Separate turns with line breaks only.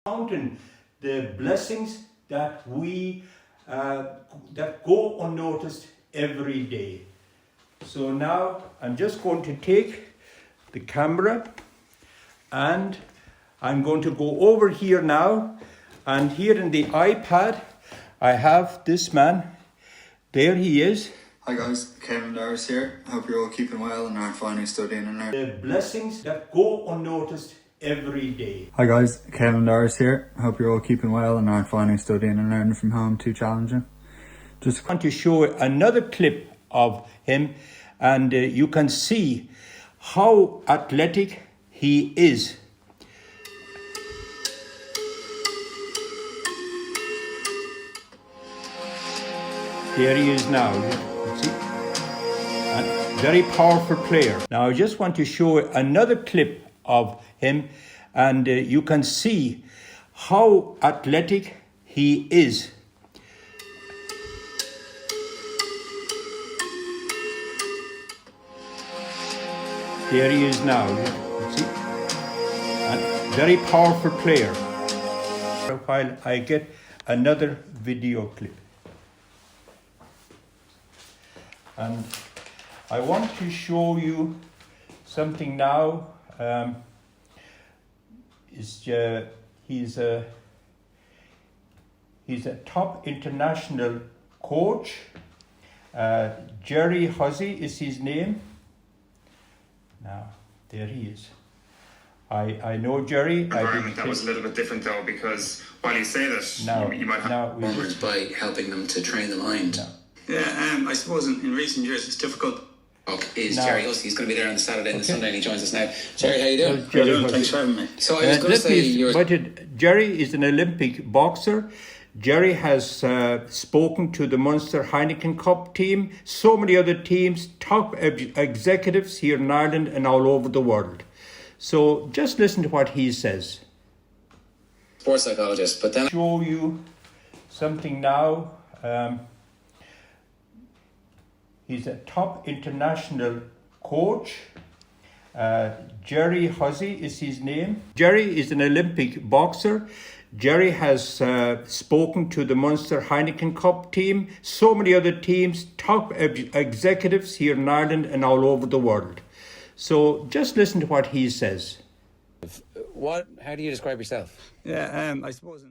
counting the blessings that we that go unnoticed every day. So now I'm just going to take the camera and I'm going to go over here now, and here in the iPad I have this man. There he is.
Hi guys, Kevin Doris here. I hope you're all keeping well and aren't finding studying and learning.
The blessings that go unnoticed every day.
Hi guys, Kevin Doris here. I hope you're all keeping well and aren't finding studying and learning from home too challenging.
Just want to show another clip of him, and you can see how athletic he is. There he is now, you see? A very powerful player. Now I just want to show another clip of him, and you can see how athletic he is. There he is now, you see? A very powerful player. While I get another video clip. And I want to you something now. He's a top international coach. Kerry is his name. Now, there he is. I know Kerry.
Environment that was a little bit different though, because while you say that, you might have
moments by helping them to train the mind.
No.
Yeah, I suppose in recent years it's difficult.
Is Jerry Hussey. He's going to be there on the Saturday and the Sunday, and he joins us now. Jerry, how you doing?
How you doing? Thanks for having me.
So I was going to say
Jerry is an Olympic boxer. Jerry has spoken to the Munster Heineken Cup team, so many other teams, top executives here in Ireland and all over the world. So just listen to what he says.
Sports psychologist, but then
show you something now. He's a top international coach. Kerry is his name. Jerry is an Olympic boxer. Jerry has spoken to the Munster Heineken Cup team, so many other teams, top executives here in Ireland and all over the world. So just listen to what he says.
how do you describe yourself?
Yeah, I suppose.